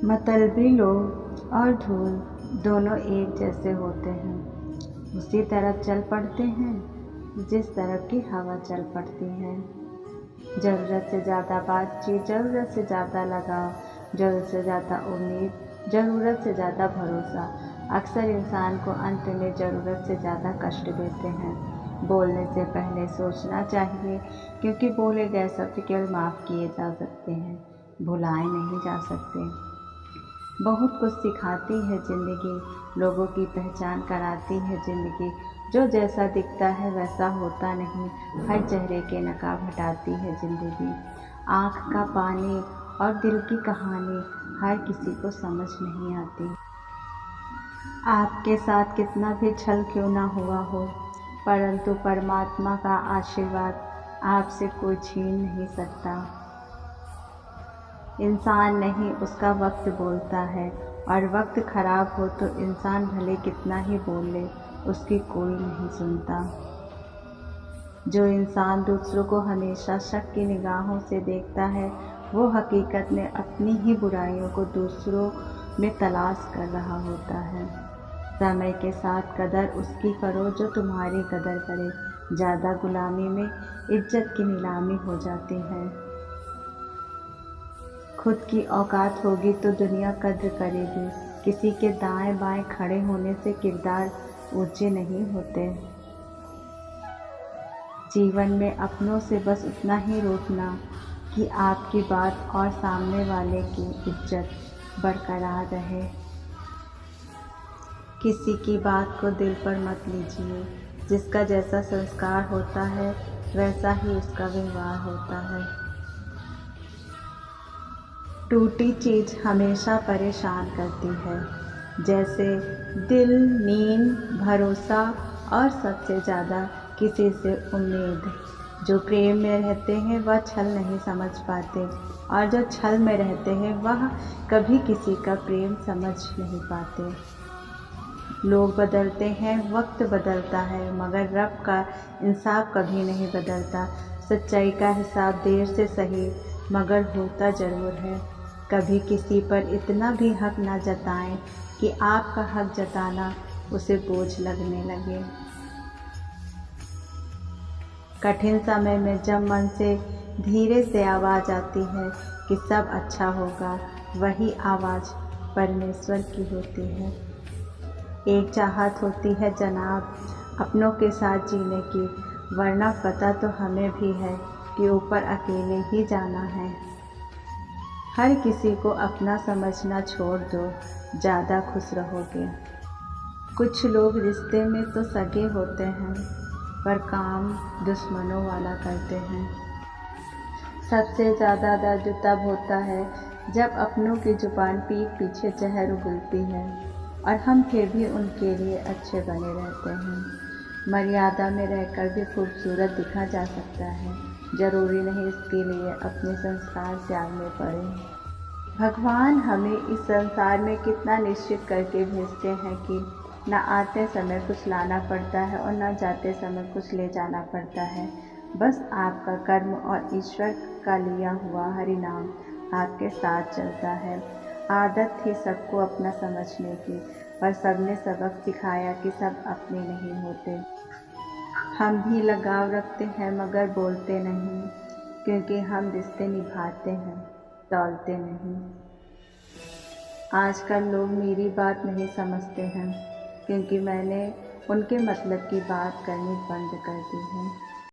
मतलबी लोग और धूल दोनों एक जैसे होते हैं। उसी तरफ चल पड़ते हैं जिस तरफ की हवा चल पड़ती है। ज़रूरत से ज़्यादा बातचीत, ज़रूरत से ज़्यादा लगाव, ज़रूरत से ज़्यादा उम्मीद, ज़रूरत से ज़्यादा भरोसा अक्सर इंसान को अंत में ज़रूरत से ज़्यादा कष्ट देते हैं। बोलने से पहले सोचना चाहिए, क्योंकि बोले गए शब्द केवल माफ़ किए जा सकते हैं, भुलाए नहीं जा सकते। बहुत कुछ सिखाती है ज़िंदगी, लोगों की पहचान कराती है ज़िंदगी। जो जैसा दिखता है वैसा होता नहीं, हर चेहरे के नकाब हटाती है ज़िंदगी। आँख का पानी और दिल की कहानी हर किसी को समझ नहीं आती। आपके साथ कितना भी छल क्यों ना हुआ हो, परंतु परमात्मा का आशीर्वाद आपसे कोई छीन नहीं सकता। इंसान नहीं, उसका वक्त बोलता है, और वक्त खराब हो तो इंसान भले कितना ही बोल ले, उसकी कोई नहीं सुनता। जो इंसान दूसरों को हमेशा शक की निगाहों से देखता है, वो हकीकत में अपनी ही बुराइयों को दूसरों में तलाश कर रहा होता है। समय के साथ कदर उसकी करो जो तुम्हारी कदर करे। ज़्यादा गुलामी में इज्जत की नीलामी हो जाती है। खुद की औकात होगी तो दुनिया कद्र करेगी। किसी के दाएं बाएं खड़े होने से किरदार ऊंचे नहीं होते। जीवन में अपनों से बस उतना ही रोकना कि आपकी बात और सामने वाले की इज्जत बरकरार रहे। किसी की बात को दिल पर मत लीजिए। जिसका जैसा संस्कार होता है वैसा ही उसका व्यवहार होता है। टूटी चीज़ हमेशा परेशान करती है, जैसे दिल, नींद, भरोसा और सबसे ज़्यादा किसी से उम्मीद। जो प्रेम में रहते हैं वह छल नहीं समझ पाते, और जो छल में रहते हैं वह कभी किसी का प्रेम समझ नहीं पाते। लोग बदलते हैं, वक्त बदलता है, मगर रब का इंसाफ कभी नहीं बदलता। सच्चाई का हिसाब देर से सही मगर होता ज़रूर है। कभी किसी पर इतना भी हक ना जताएं कि आपका हक जताना उसे बोझ लगने लगे। कठिन समय में जब मन से धीरे से आवाज़ आती है कि सब अच्छा होगा, वही आवाज़ परमेश्वर की होती है। एक चाहत होती है जनाब अपनों के साथ जीने की, वरना पता तो हमें भी है कि ऊपर अकेले ही जाना है। हर किसी को अपना समझना छोड़ दो, ज़्यादा खुश रहोगे। कुछ लोग रिश्ते में तो सगे होते हैं, पर काम दुश्मनों वाला करते हैं। सबसे ज़्यादा दर्द तब होता है जब अपनों की जुबान पीठ पीछे जहर उगलती है, और हम फिर भी उनके लिए अच्छे बने रहते हैं। मर्यादा में रहकर भी खूबसूरत दिखा जा सकता है, ज़रूरी नहीं इसके लिए अपने संस्कार त्यागने पड़े। भगवान हमें इस संसार में कितना निश्चित करके भेजते हैं कि न आते समय कुछ लाना पड़ता है और न जाते समय कुछ ले जाना पड़ता है। बस आपका कर्म और ईश्वर का लिया हुआ हरि नाम आपके साथ चलता है। आदत थी सबको अपना समझने की, पर सबने सबक सिखाया कि सब अपने नहीं होते। हम भी लगाव रखते हैं मगर बोलते नहीं, क्योंकि हम रिश्ते निभाते हैं, तौलते नहीं। आजकल लोग मेरी बात नहीं समझते हैं, क्योंकि मैंने उनके मतलब की बात करनी बंद कर दी है।